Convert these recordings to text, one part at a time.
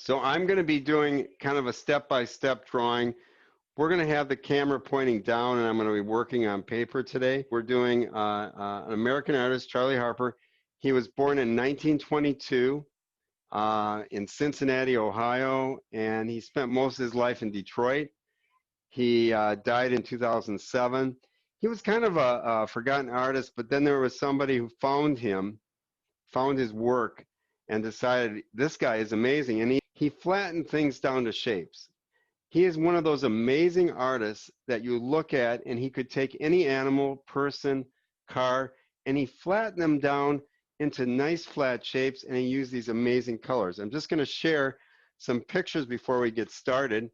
So I'm going to be doing kind of a step-by-step drawing. We're going to have the camera pointing down, and I'm going to be working on paper today. We're doing an American artist, Charley Harper. He was born in 1922 in Cincinnati, Ohio, and he spent most of his life in Detroit. He died in 2007. He was kind of a forgotten artist, but then there was somebody who found him, found his work, and decided this guy is amazing. And he flattened things down to shapes. He is one of those amazing artists that you look at, and he could take any animal, person, car, and he flattened them down into nice flat shapes, and he used these amazing colors. I'm just going to share some pictures before we get started.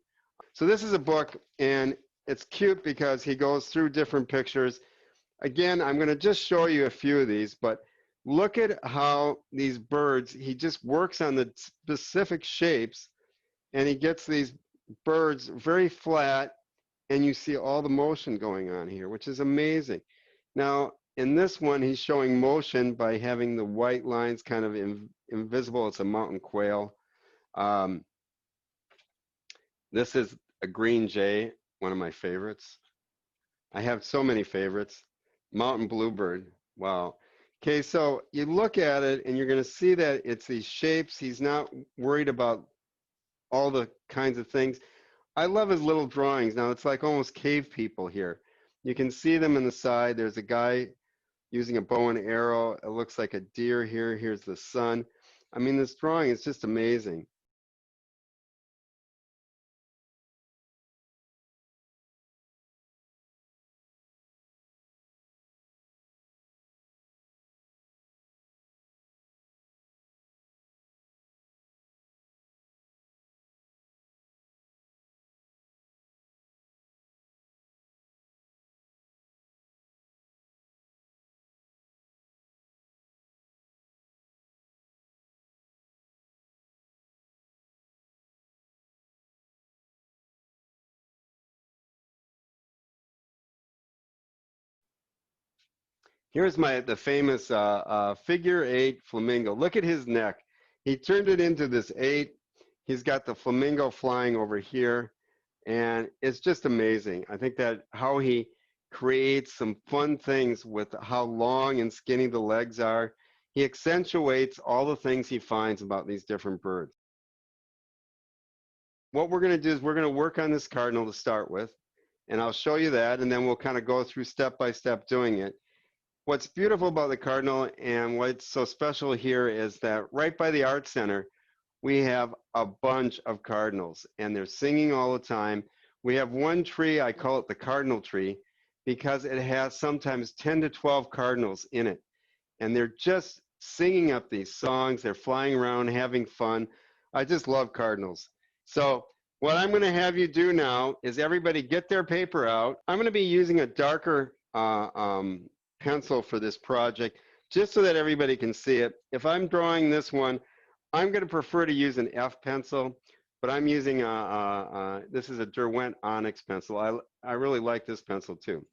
So this is a book, and it's cute because he goes through different pictures. Again, I'm going to just show you a few of these, but look at how these birds, he just works on the specific shapes, and he gets these birds very flat, and you see all the motion going on here, which is amazing. Now, in this one, he's showing motion by having the white lines kind of invisible. It's a mountain quail. This is a green jay, one of my favorites. I have so many favorites. Mountain bluebird. Wow. Okay, so you look at it and you're going to see that it's these shapes. He's not worried about all the kinds of things. I love his little drawings. Now it's like almost cave people here. You can see them in the side. There's a guy using a bow and arrow. It looks like a deer here. Here's the sun. I mean, this drawing is just amazing. Here's the famous figure 8 flamingo. Look at his neck. He turned it into this 8. He's got the flamingo flying over here, and it's just amazing. I think that how he creates some fun things with how long and skinny the legs are. He accentuates all the things he finds about these different birds. What we're going to do is we're going to work on this cardinal to start with, and I'll show you that, and then we'll kind of go through step by step doing it. What's beautiful about the cardinal and what's so special here is that right by the art center, we have a bunch of cardinals, and they're singing all the time. We have one tree, I call it the cardinal tree, because it has sometimes 10 to 12 cardinals in it. And they're just singing up these songs. They're flying around, having fun. I just love cardinals. So what I'm going to have you do now is everybody get their paper out. I'm going to be using a darker pencil for this project, just so that everybody can see it. If I'm drawing this one, I'm going to prefer to use an F pencil, but I'm using this is a Derwent Onyx pencil. I really like this pencil too.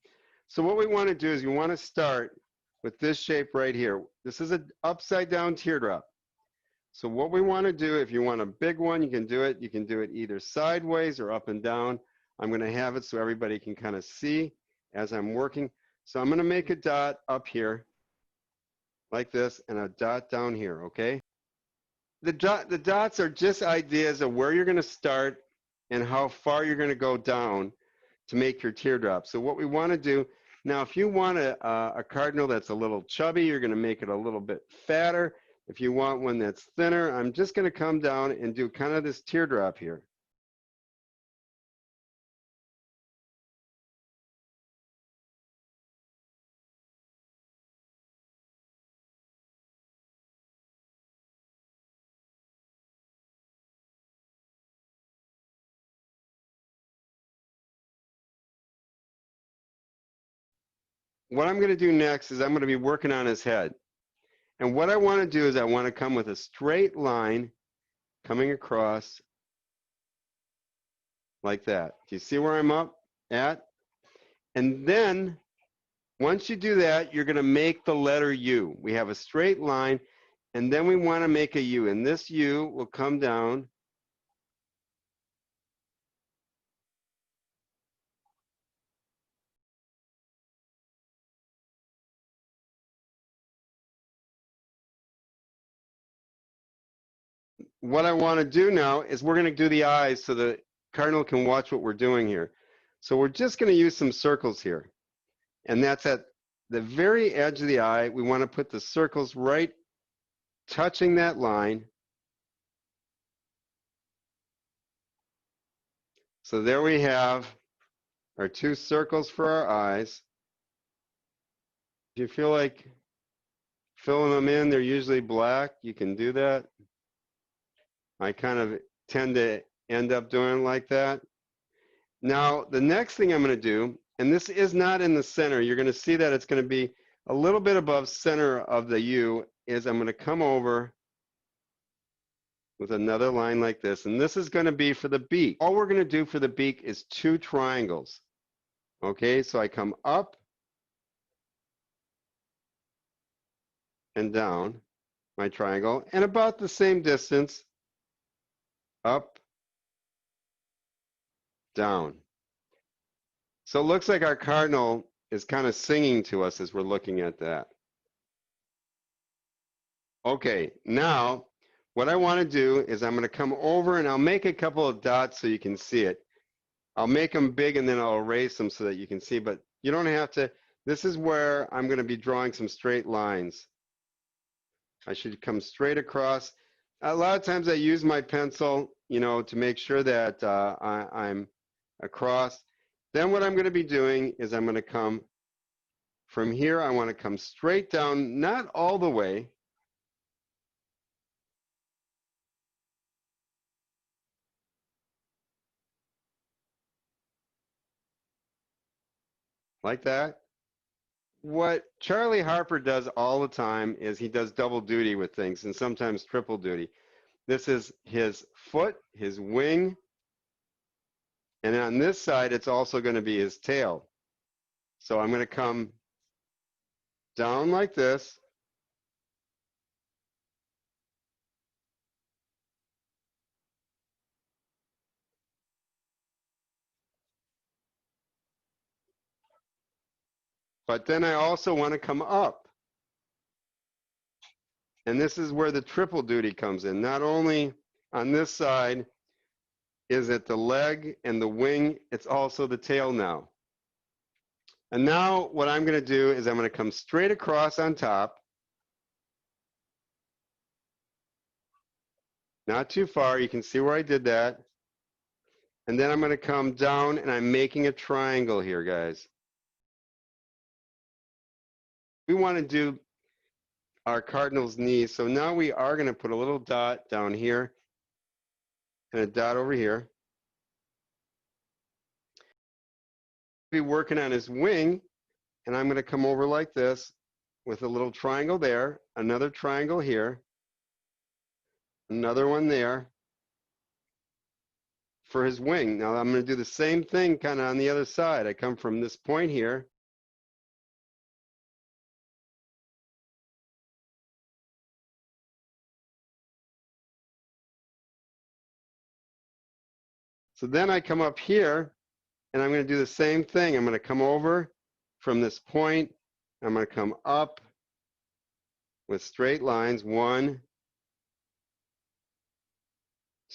So what we want to do is we want to start with this shape right here. This is an upside down teardrop. So what we want to do, if you want a big one, you can do it. You can do it either sideways or up and down. I'm going to have it so everybody can kind of see as I'm working. So I'm going to make a dot up here like this and a dot down here, okay? The dots are just ideas of where you're going to start and how far you're going to go down to make your teardrop. So what we want to do, now if you want a cardinal that's a little chubby, you're going to make it a little bit fatter. If you want one that's thinner, I'm just going to come down and do kind of this teardrop here. What I'm going to do next is I'm going to be working on his head. And what I want to do is I want to come with a straight line coming across like that. Do you see where I'm up at? And then once you do that, you're going to make the letter U. We have a straight line, and then we want to make a U. And this U will come down what I want to do now is we're going to do the eyes so the cardinal can watch what we're doing here. So we're just going to use some circles here. And that's at the very edge of the eye. We want to put the circles right touching that line. So there we have our 2 circles for our eyes. If you feel like filling them in, they're usually black. You can do that. I kind of tend to end up doing it like that. Now, the next thing I'm going to do, and this is not in the center, you're going to see that it's going to be a little bit above center of the U, is I'm going to come over with another line like this, and this is going to be for the beak. All we're going to do for the beak is 2 triangles. Okay, so I come up and down my triangle, and about the same distance, up, down. So it looks like our cardinal is kind of singing to us as we're looking at that. Okay, now what I want to do is I'm going to come over and I'll make a couple of dots so you can see it. I'll make them big and then I'll erase them so that you can see, but you don't have to. This is where I'm going to be drawing some straight lines. I should come straight across. A lot of times I use my pencil, you know, to make sure that I'm across. Then what I'm going to be doing is I'm going to come from here. I want to come straight down, not all the way. Like that. What Charley Harper does all the time is he does double duty with things and sometimes triple duty. This is his foot, his wing, and on this side, it's also going to be his tail. So I'm going to come down like this. But then I also want to come up. And this is where the triple duty comes in. Not only on this side is it the leg and the wing, it's also the tail now. And now what I'm going to do is I'm going to come straight across on top. Not too far. You can see where I did that. And then I'm going to come down and I'm making a triangle here, guys. We want to do our cardinal's knees. So now we are going to put a little dot down here and a dot over here. Be working on his wing, and I'm going to come over like this with a little triangle there, another triangle here, another one there for his wing. Now I'm going to do the same thing kind of on the other side. I come from this point here. So then I come up here and I'm going to do the same thing. I'm going to come over from this point. I'm going to come up with straight lines. 1,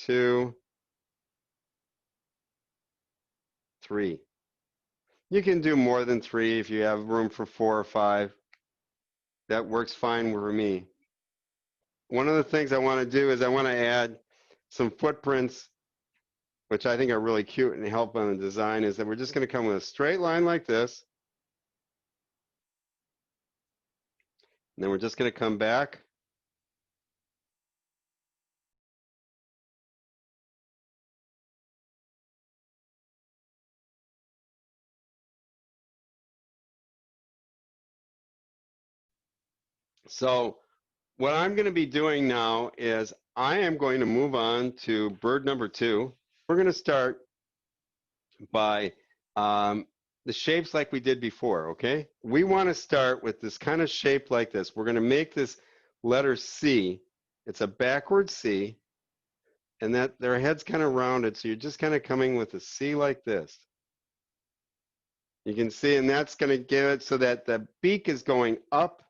2, 3. You can do more than 3 if you have room for 4 or 5. That works fine for me. One of the things I want to do is I want to add some footprints, which I think are really cute and help on the design, is that we're just going to come with a straight line like this. And then we're just going to come back. So what I'm going to be doing now is I am going to move on to bird number 2. We're going to start by the shapes like we did before, okay? We want to start with this kind of shape like this. We're going to make this letter C. It's a backward C, and that their head's kind of rounded, so you're just kind of coming with a C like this. You can see, and that's going to give it so that the beak is going up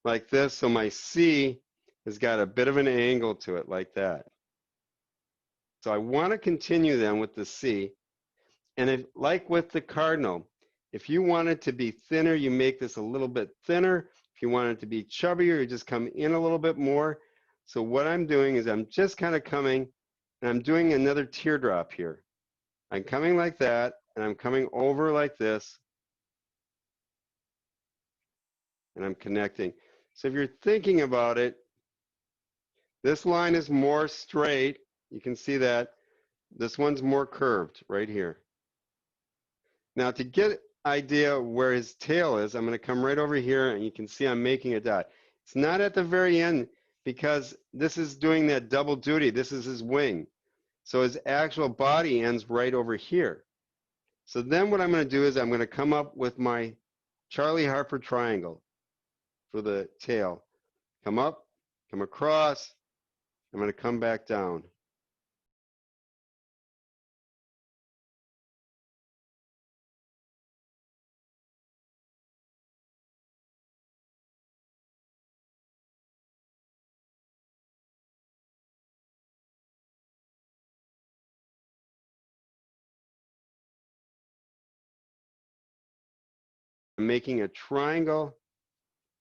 like this, so my C has got a bit of an angle to it like that. So I want to continue then with the C. And if, like with the cardinal, if you want it to be thinner, you make this a little bit thinner. If you want it to be chubbier, you just come in a little bit more. So what I'm doing is I'm just kind of coming, and I'm doing another teardrop here. I'm coming like that, and I'm coming over like this, and I'm connecting. So if you're thinking about it, this line is more straight. You can see that. This one's more curved right here. Now to get idea where his tail is, I'm going to come right over here, and you can see I'm making a dot. It's not at the very end because this is doing that double duty. This is his wing. So his actual body ends right over here. So then what I'm going to do is I'm going to come up with my Charley Harper triangle for the tail. Come up, come across, I'm going to come back down. I'm making a triangle.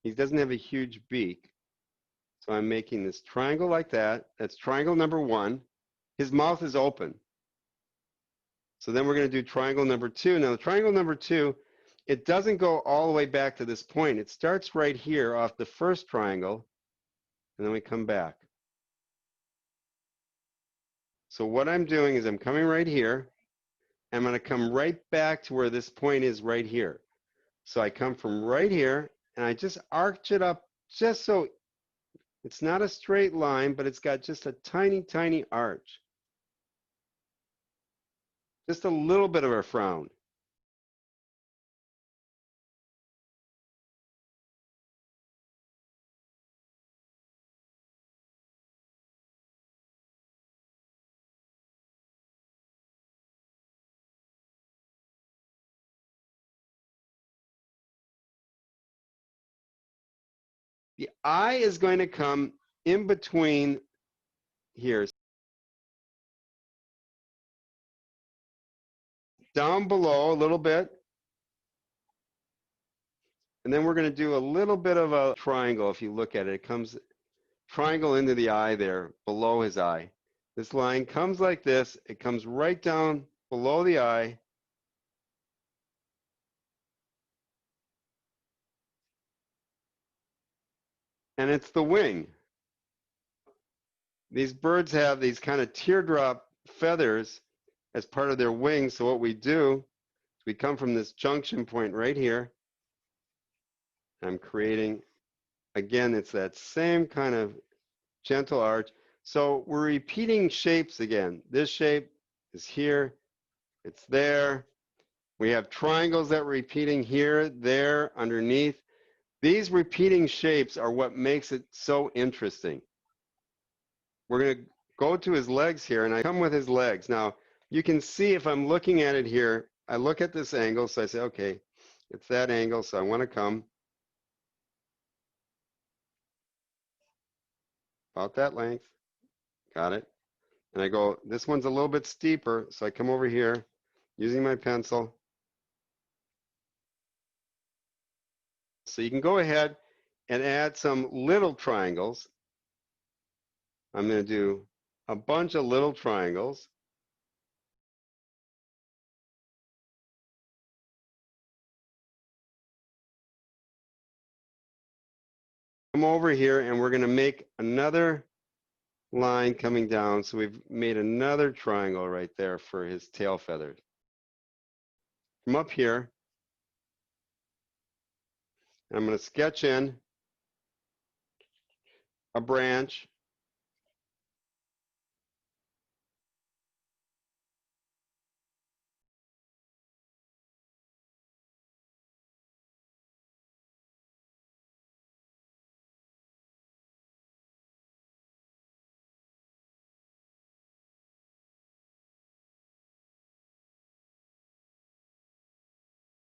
He doesn't have a huge beak. So I'm making this triangle like that. That's triangle number one. His mouth is open. So then we're going to do triangle number two. Now, the triangle number two, it doesn't go all the way back to this point. It starts right here off the first triangle, and then we come back. So what I'm doing is I'm coming right here. I'm going to come right back to where this point is right here. So I come from right here, and I just arch it up just so it's not a straight line, but it's got just a tiny, tiny arch. Just a little bit of a frown. The eye is going to come in between here. Down below a little bit. And then we're going to do a little bit of a triangle. If you look at it, it comes triangle into the eye there, below his eye. This line comes like this. It comes right down below the eye. And it's the wing. These birds have these kind of teardrop feathers as part of their wings. So what we do is we come from this junction point right here. I'm creating, again, it's that same kind of gentle arch. So we're repeating shapes again. This shape is here, it's there. We have triangles that we're repeating here, there, underneath. These repeating shapes are what makes it so interesting. We're going to go to his legs here, and I come with his legs. Now, you can see if I'm looking at it here, I look at this angle, so I say, okay, it's that angle, so I want to come about that length. Got it. And I go, this one's a little bit steeper, so I come over here using my pencil. So you can go ahead and add some little triangles. I'm going to do a bunch of little triangles. Come over here and we're going to make another line coming down. So we've made another triangle right there for his tail feathers. Come up here. I'm going to sketch in a branch.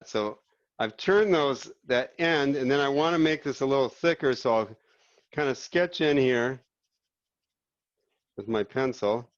So I've turned those, that end, and then I want to make this a little thicker, so I'll kind of sketch in here with my pencil.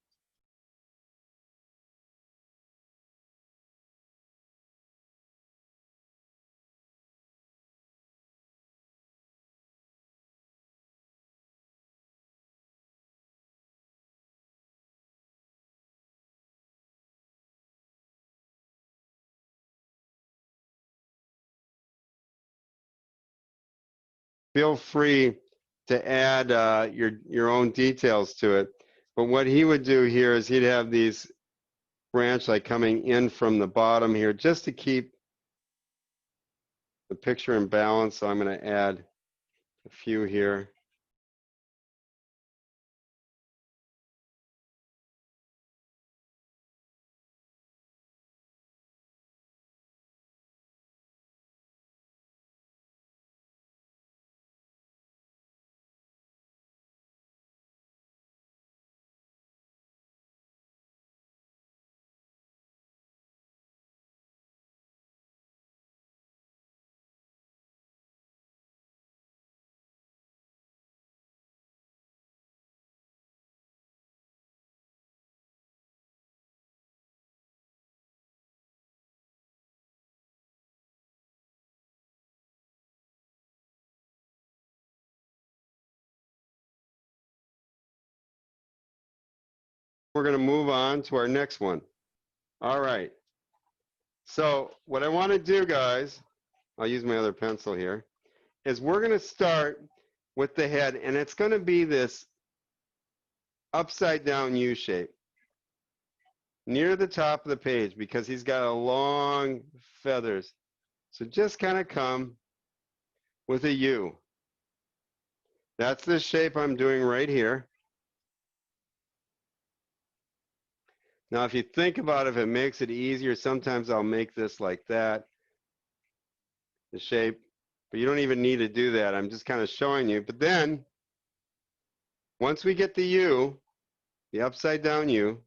feel free to add your own details to it. But what he would do here is he'd have these branch like coming in from the bottom here just to keep the picture in balance. So I'm going to add a few here. We're going to move on to our next one. All right. So what I want to do, guys, I'll use my other pencil here, is we're going to start with the head, and it's going to be this upside down U shape near the top of the page because he's got a long feathers. So just kind of come with a U. That's the shape I'm doing right here. Now, if you think about it, if it makes it easier, sometimes I'll make this like that, the shape, but you don't even need to do that. I'm just kind of showing you. But then, once we get the U, the upside down U,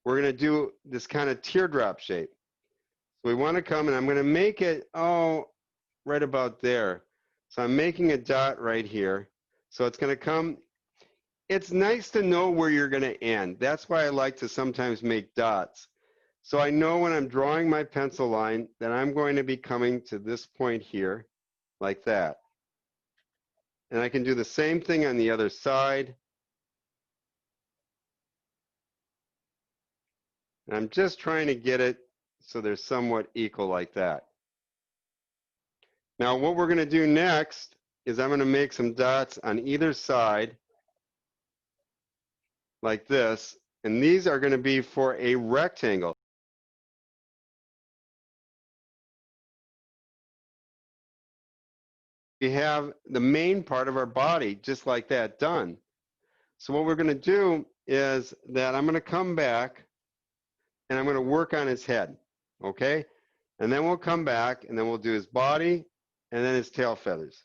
we're going to do this kind of teardrop shape. So we want to come, and I'm going to make it, right about there. So I'm making a dot right here. So it's going to come. It's nice to know where you're going to end. That's why I like to sometimes make dots. So I know when I'm drawing my pencil line that I'm going to be coming to this point here, like that. And I can do the same thing on the other side. And I'm just trying to get it so they're somewhat equal like that. Now what we're going to do next is I'm going to make some dots on either side like this. And these are going to be for a rectangle. We have the main part of our body just like that done. So what we're going to do is that I'm going to come back and I'm going to work on his head, okay? And then we'll come back and then we'll do his body and then his tail feathers.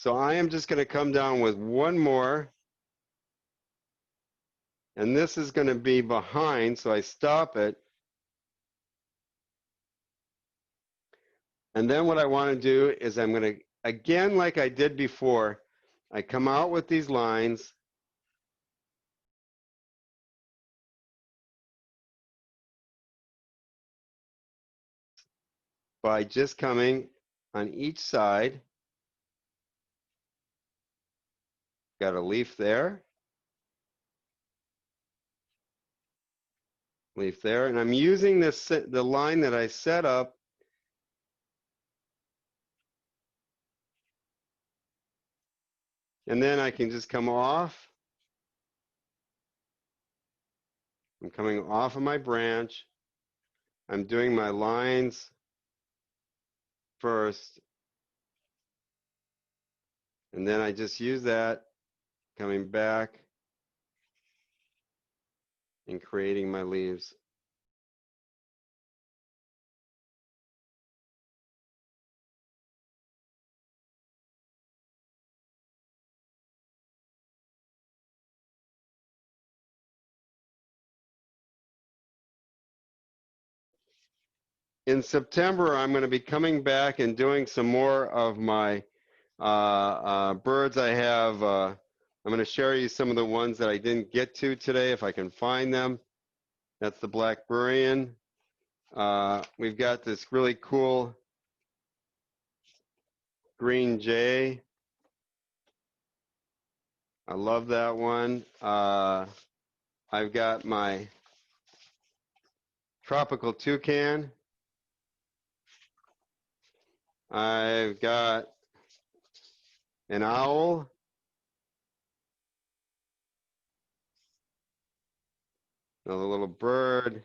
So I am just going to come down with one more, and this is going to be behind, so I stop it. And then what I want to do is I'm going to, again, like I did before, I come out with these lines. By just coming on each side. Got a leaf there. Leaf there. And I'm using this, the line that I set up. And then I can just come off. I'm coming off of my branch. I'm doing my lines first. And then I just use that, coming back and creating my leaves. In September, I'm going to be coming back and doing some more of my birds. I have, I'm going to share you some of the ones that I didn't get to today, if I can find them. That's the black burian. We've got this really cool green jay. I love that one. I've got my tropical toucan. I've got an owl. Another little bird.